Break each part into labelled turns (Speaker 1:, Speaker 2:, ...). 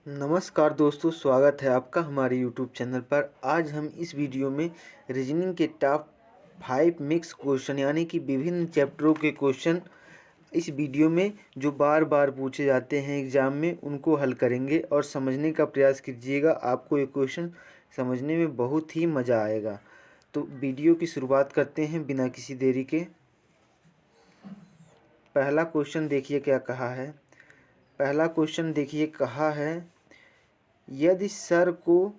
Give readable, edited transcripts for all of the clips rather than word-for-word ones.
Speaker 1: नमस्कार दोस्तों, स्वागत है आपका हमारे यूट्यूब चैनल पर। आज हम इस वीडियो में रीजनिंग के टॉप 5 मिक्स क्वेश्चन यानी कि विभिन्न चैप्टरों के क्वेश्चन इस वीडियो में जो बार बार पूछे जाते हैं एग्ज़ाम में उनको हल करेंगे और समझने का प्रयास कीजिएगा। आपको ये क्वेश्चन समझने में बहुत ही मज़ा आएगा। तो वीडियो की शुरुआत करते हैं बिना किसी देरी के। पहला क्वेश्चन देखिए क्या कहा है। पहला क्वेश्चन देखिए कहा है, यदि सर को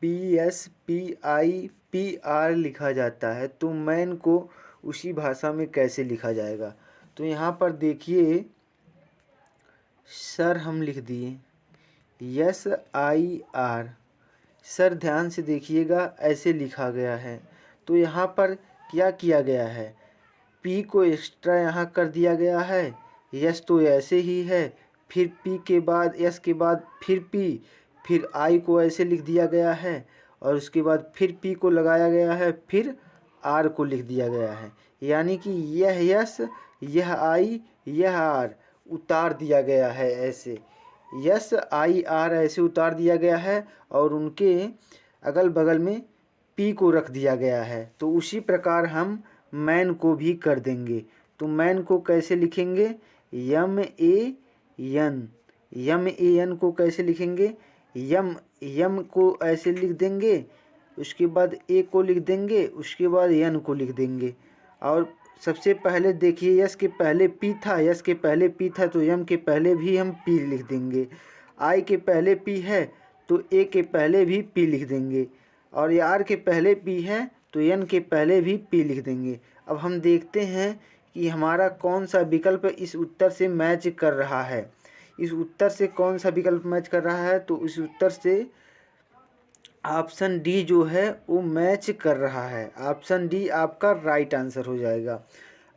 Speaker 1: PS PI PR लिखा जाता है तो मैन को उसी भाषा में कैसे लिखा जाएगा। तो यहाँ पर देखिए सर हम लिख दिए SIR। सर ध्यान से देखिएगा ऐसे लिखा गया है। तो यहाँ पर क्या किया गया है, P को एक्स्ट्रा यहाँ कर दिया गया है। यस तो ऐसे ही है, फिर P के बाद S के बाद फिर P, फिर I को ऐसे लिख दिया गया है और उसके बाद फिर P को लगाया गया है, फिर R को लिख दिया गया है। यानी कि यह यस, यह I, यह R उतार दिया गया है। ऐसे यस I R ऐसे उतार दिया गया है और उनके अगल बगल में P को रख दिया गया है। तो उसी प्रकार हम मैन को भी कर देंगे। तो मैन को कैसे लिखेंगे, MAN को कैसे लिखेंगे, यम को ऐसे लिख देंगे, उसके बाद ए को लिख देंगे, उसके बाद एन को लिख देंगे। और सबसे पहले देखिए यस के पहले पी था, यस के पहले पी था तो यम के पहले भी हम पी लिख देंगे। आई के पहले पी है तो ए के पहले भी पी लिख देंगे और आर के पहले पी है तो एन के पहले भी पी लिख देंगे। अब हम देखते हैं कि हमारा कौन सा विकल्प इस उत्तर से मैच कर रहा है। इस उत्तर से कौन सा विकल्प मैच कर रहा है, तो इस उत्तर से ऑप्शन डी जो है वो मैच कर रहा है। ऑप्शन डी आपका राइट आंसर हो जाएगा।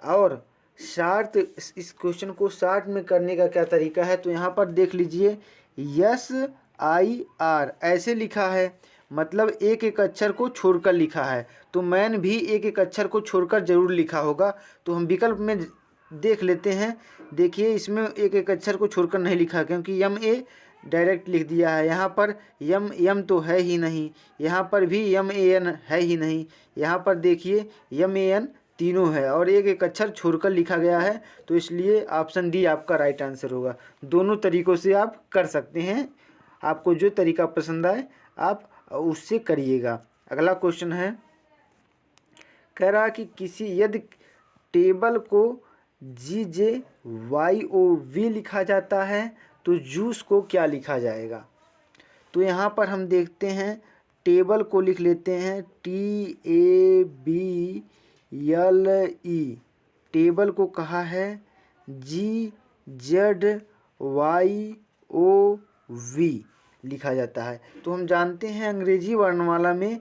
Speaker 1: और शार्ट इस क्वेश्चन को शार्ट में करने का क्या तरीका है, तो यहाँ पर देख लीजिए SIR ऐसे लिखा है, मतलब एक एक अक्षर को छोड़कर लिखा है। तो मैन भी एक एक अक्षर को छोड़कर जरूर लिखा होगा। तो हम विकल्प में देख लेते हैं। देखिए इसमें एक एक अक्षर को छोड़कर नहीं लिखा क्योंकि MA डायरेक्ट लिख दिया है। यहाँ पर यम तो है ही नहीं, यहाँ पर भी MAN है ही नहीं, यहाँ पर देखिए MAN तीनों है और एक एक अक्षर छोड़कर लिखा गया है। तो इसलिए ऑप्शन डी आपका राइट आंसर होगा। दोनों तरीक़ों से आप कर सकते हैं, आपको जो तरीका पसंद आए आप उससे करिएगा। अगला क्वेश्चन है, कह रहा कि किसी यदि टेबल को GJYOV लिखा जाता है तो जूस को क्या लिखा जाएगा। तो यहाँ पर हम देखते हैं, टेबल को लिख लेते हैं TABLE। टेबल को कहा है GZYOV लिखा जाता है। तो हम जानते हैं अंग्रेजी वर्णमाला में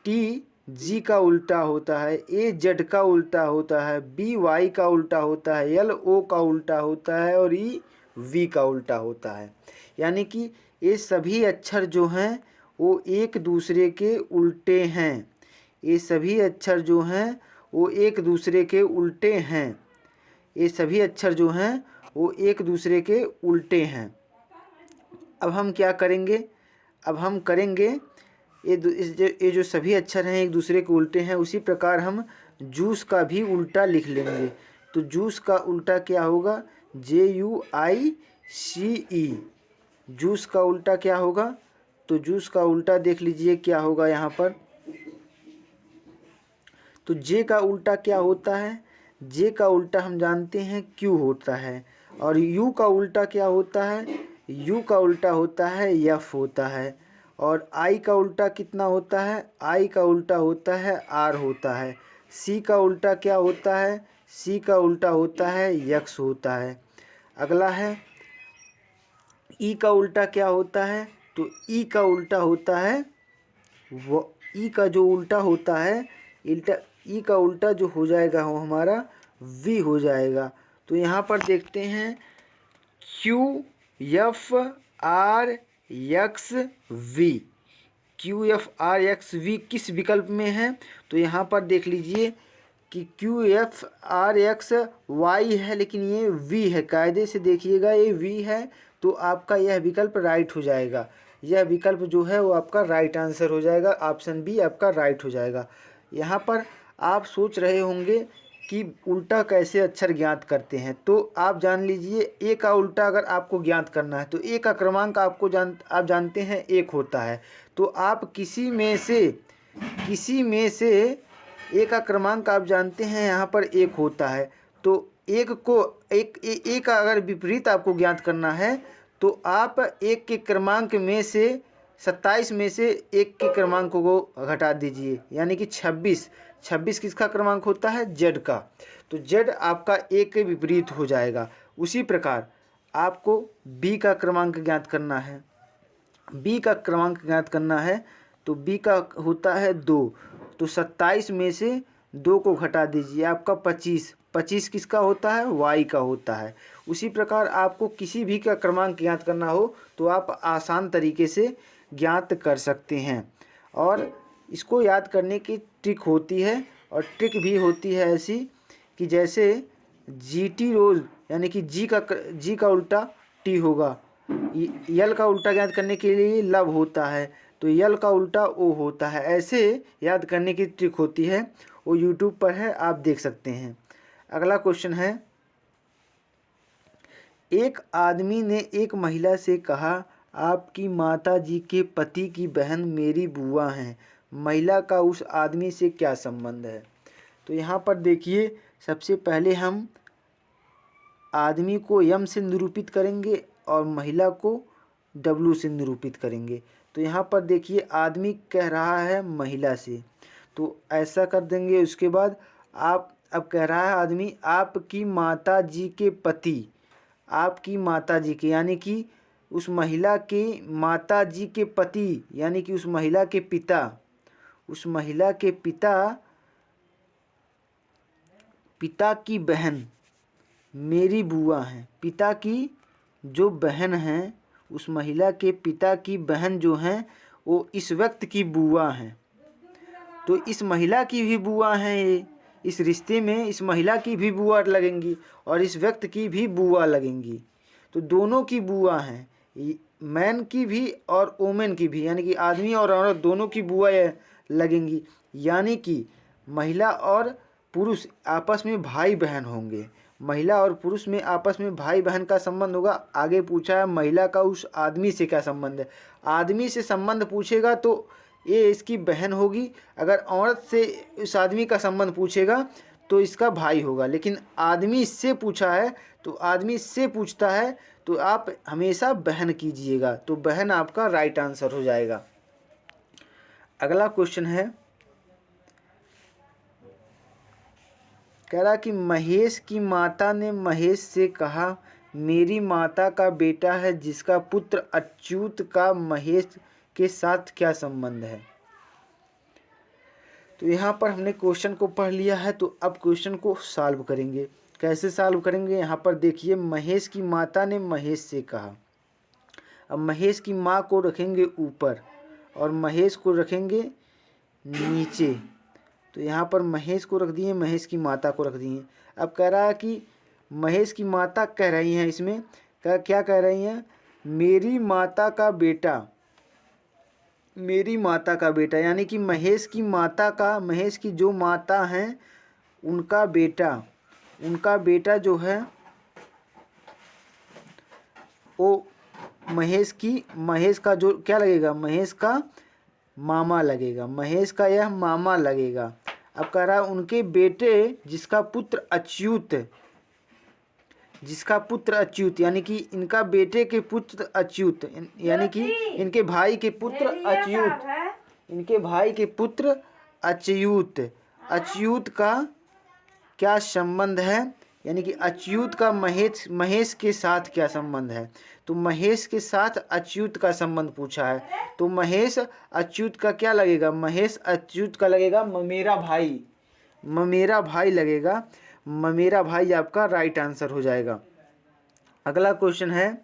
Speaker 1: T G का उल्टा होता है, A Z का उल्टा होता है, B Y का उल्टा होता है, L O का उल्टा होता है और E V का उल्टा होता है। यानी कि ये सभी अक्षर जो हैं वो एक दूसरे के उल्टे हैं। ये सभी अक्षर जो हैं वो एक दूसरे के उल्टे हैं। ये सभी अक्षर जो हैं वो एक दूसरे के उल्टे हैं। अब हम क्या करेंगे, अब हम करेंगे ये जो सभी अक्षर हैं एक दूसरे के उल्टे हैं, उसी प्रकार हम जूस का भी उल्टा लिख लेंगे। तो जूस का उल्टा क्या होगा, JUICE। जूस का उल्टा क्या होगा, तो जूस का उल्टा देख लीजिए क्या होगा यहाँ पर। तो जे का उल्टा क्या होता है, जे का उल्टा हम जानते हैं क्यू होता है। और यू का उल्टा क्या होता है, यू का उल्टा होता है एफ होता है। और आई का उल्टा कितना होता है, आई का उल्टा होता है आर होता है। सी का उल्टा क्या होता है, सी का उल्टा होता है यक्स होता है। अगला है ई का उल्टा क्या होता है, तो ई का उल्टा होता है वो ई का जो उल्टा होता है ई का उल्टा जो हो जाएगा वो हमारा वी हो जाएगा। तो यहाँ पर देखते हैं QFRXV, QFRXV किस विकल्प में है, तो यहाँ पर देख लीजिए कि QFRXY है लेकिन ये V है। कायदे से देखिएगा ये V है तो आपका यह विकल्प राइट हो जाएगा। यह विकल्प जो है वो आपका राइट आंसर हो जाएगा, ऑप्शन बी आपका राइट हो जाएगा। यहाँ पर आप सोच रहे होंगे कि उल्टा कैसे अक्षर ज्ञात करते हैं, तो आप जान लीजिए ए का उल्टा अगर आपको ज्ञात करना है तो ए का क्रमांक आप जानते हैं 1 होता है। तो आप किसी में से ए का क्रमांक आप जानते हैं यहाँ पर 1 होता है, तो एक का अगर विपरीत आपको ज्ञात करना है तो आप 1 के क्रमांक में से 27 में से 1 के क्रमांक को घटा दीजिए, यानी कि 26 किसका क्रमांक होता है? जेड का। तो जेड आपका 1 के विपरीत हो जाएगा। उसी प्रकार आपको बी का क्रमांक ज्ञात करना है। बी का क्रमांक ज्ञात करना है तो बी का होता है 2, तो 27 में से 2 को घटा दीजिए, आपका 25 किसका होता है? वाई का होता है। उसी प्रकार आपको किसी भी का क्रमांक ज्ञात करना हो तो आप आसान तरीके से ज्ञात कर सकते हैं। और इसको याद करने की ट्रिक होती है, और ट्रिक भी होती है ऐसी कि जैसे GT रोज, यानी कि जी का उल्टा टी होगा, यल का उल्टा याद करने के लिए लब होता है, तो यल का उल्टा ओ होता है। ऐसे याद करने की ट्रिक होती है, वो यूट्यूब पर है, आप देख सकते हैं। अगला क्वेश्चन है, एक आदमी ने एक महिला से कहा, आपकी माता जी के पति की बहन मेरी बुआ हैं। महिला का उस आदमी से क्या संबंध है? तो यहाँ पर देखिए, सबसे पहले हम आदमी को यम से निरूपित करेंगे और महिला को डब्लू से निरूपित करेंगे। तो यहाँ पर देखिए, आदमी कह रहा है महिला से, तो ऐसा कर देंगे। उसके बाद अब कह रहा है आदमी, आपकी माता जी के पति, आपकी माता जी के, यानी कि उस महिला के माता जी के पति, यानी कि उस महिला के पिता की बहन मेरी बुआ हैं। पिता की जो बहन हैं, उस महिला के पिता की बहन जो हैं वो इस व्यक्ति की बुआ हैं। तो इस महिला की भी बुआ हैं, ये इस रिश्ते में इस महिला की भी बुआ लगेंगी और इस व्यक्ति की भी बुआ लगेंगी। तो दोनों की बुआ हैं, मैन की भी और वोमेन की भी, यानी कि आदमी और औरत दोनों की बुआ लगेंगी। यानी कि महिला और पुरुष आपस में भाई बहन होंगे। महिला और पुरुष में आपस में भाई बहन का संबंध होगा। आगे पूछा है महिला का उस आदमी से क्या संबंध है। आदमी से संबंध पूछेगा तो ये इसकी बहन होगी, अगर औरत से उस आदमी का संबंध पूछेगा तो इसका भाई होगा। लेकिन आदमी इससे पूछा है तो आदमी इससे पूछता है तो आप हमेशा बहन कीजिएगा, तो बहन आपका राइट आंसर हो जाएगा। अगला क्वेश्चन है, कह रहा कि महेश की माता ने महेश से कहा, मेरी माता का बेटा है जिसका पुत्र अच्युत का महेश के साथ क्या संबंध है। तो यहाँ पर हमने क्वेश्चन को पढ़ लिया है, तो अब क्वेश्चन को सॉल्व करेंगे। कैसे सॉल्व करेंगे? यहाँ पर देखिए, महेश की माता ने महेश से कहा। अब महेश की माँ को रखेंगे ऊपर और महेश को रखेंगे नीचे। तो यहाँ पर महेश को रख दिए, महेश की माता को रख दिए। अब कह रहा है कि महेश की माता कह रही हैं, इसमें क्या कह रही हैं? मेरी माता का बेटा, मेरी माता का बेटा, यानी कि महेश की जो माता हैं उनका बेटा जो है वो महेश का जो क्या लगेगा? महेश का मामा लगेगा, महेश का यह मामा लगेगा। अब कह रहा है उनके बेटे जिसका पुत्र अच्युत, यानी कि इनका बेटे के पुत्र अच्युत, यानी कि इनके भाई के पुत्र अच्युत का क्या संबंध है? यानी कि अच्युत का महेश के साथ क्या संबंध है? तो महेश के साथ अच्युत का संबंध पूछा है, तो महेश अच्युत का क्या लगेगा? महेश अच्युत का लगेगा ममेरा भाई लगेगा। ममेरा भाई आपका राइट आंसर हो जाएगा। अगला क्वेश्चन है,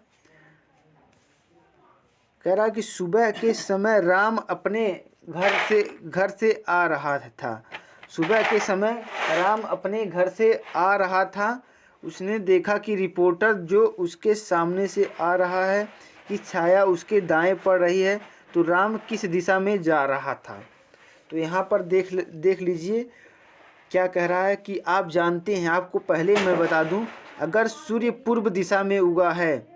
Speaker 1: कह रहा कि सुबह के समय राम अपने घर से आ रहा था। सुबह के समय राम अपने घर से आ रहा था। उसने देखा कि रिपोर्टर जो उसके सामने से आ रहा है कि छाया उसके दाएं पड़ रही है, तो राम किस दिशा में जा रहा था। तो यहाँ पर देख लीजिए क्या कह रहा है कि आप जानते हैं, आपको पहले मैं बता दूं, अगर सूर्य पूर्व दिशा में उगा है,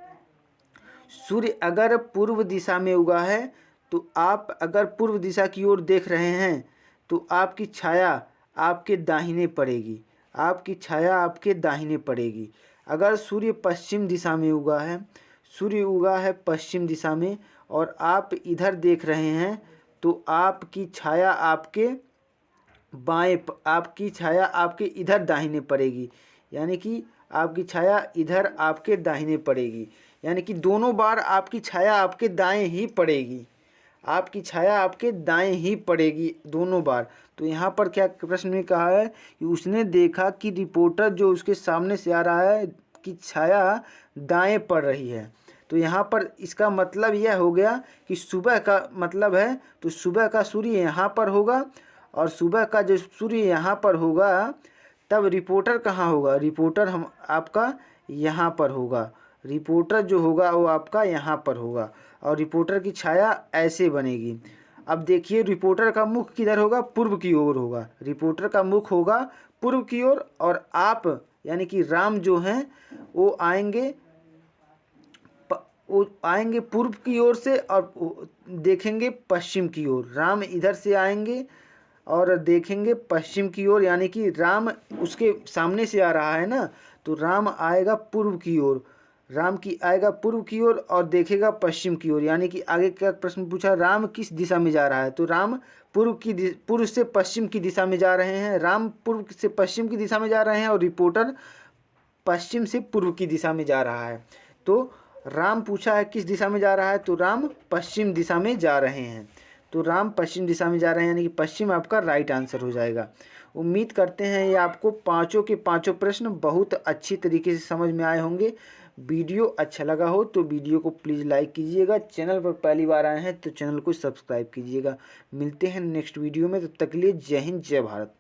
Speaker 1: सूर्य अगर पूर्व दिशा में उगा है, तो आप अगर पूर्व दिशा की ओर देख रहे हैं तो आपकी छाया आपके दाहिने पड़ेगी, आपकी छाया आपके दाहिने पड़ेगी। अगर सूर्य पश्चिम दिशा में उगा है, सूर्य उगा है पश्चिम दिशा में और आप इधर देख रहे हैं, तो आपकी छाया आपके आपकी छाया आपके इधर दाहिने पड़ेगी, यानी कि आपकी छाया इधर आपके दाहिने पड़ेगी, यानी कि दोनों बार आपकी छाया आपके दाएं ही पड़ेगी, आपकी छाया आपके दाएं ही पड़ेगी दोनों बार। तो यहाँ पर क्या प्रश्न में कहा है कि उसने देखा कि रिपोर्टर जो उसके सामने से आ रहा है कि छाया दाएं पड़ रही है। तो यहाँ पर इसका मतलब यह हो गया कि सुबह का मतलब है, तो सुबह का सूर्य यहाँ पर होगा और सुबह का जो सूर्य यहाँ पर होगा, तब रिपोर्टर कहाँ होगा, रिपोर्टर हम आपका यहाँ पर होगा, रिपोर्टर जो होगा वो आपका यहाँ पर होगा और रिपोर्टर की छाया ऐसे बनेगी। अब देखिए रिपोर्टर का मुख किधर होगा, पूर्व की ओर होगा, रिपोर्टर का मुख होगा पूर्व की ओर और आप यानी कि राम जो हैं वो आएंगे पूर्व की ओर से और देखेंगे पश्चिम की ओर। राम इधर से आएंगे और देखेंगे पश्चिम की ओर, यानी कि राम उसके सामने से आ रहा है ना, तो राम आएगा पूर्व की ओर, राम की आएगा पूर्व की ओर और देखेगा पश्चिम की ओर। यानी कि आगे क्या प्रश्न पूछा, राम किस दिशा में जा रहा है, तो राम पूर्व से पश्चिम की दिशा में जा रहे हैं, राम पूर्व से पश्चिम की दिशा में जा रहे हैं और रिपोर्टर पश्चिम से पूर्व की दिशा में जा रहा है। तो राम पूछा है किस दिशा में जा रहा है, तो राम पश्चिम दिशा में जा रहे हैं, तो राम पश्चिम दिशा में जा रहे हैं, यानी कि पश्चिम आपका राइट आंसर हो जाएगा। उम्मीद करते हैं ये आपको पाँचों के पाँचों प्रश्न बहुत अच्छी तरीके से समझ में आए होंगे। वीडियो अच्छा लगा हो तो वीडियो को प्लीज़ लाइक कीजिएगा, चैनल पर पहली बार आए हैं तो चैनल को सब्सक्राइब कीजिएगा। मिलते हैं नेक्स्ट वीडियो में, तब तक के लिए जय हिंद जय भारत।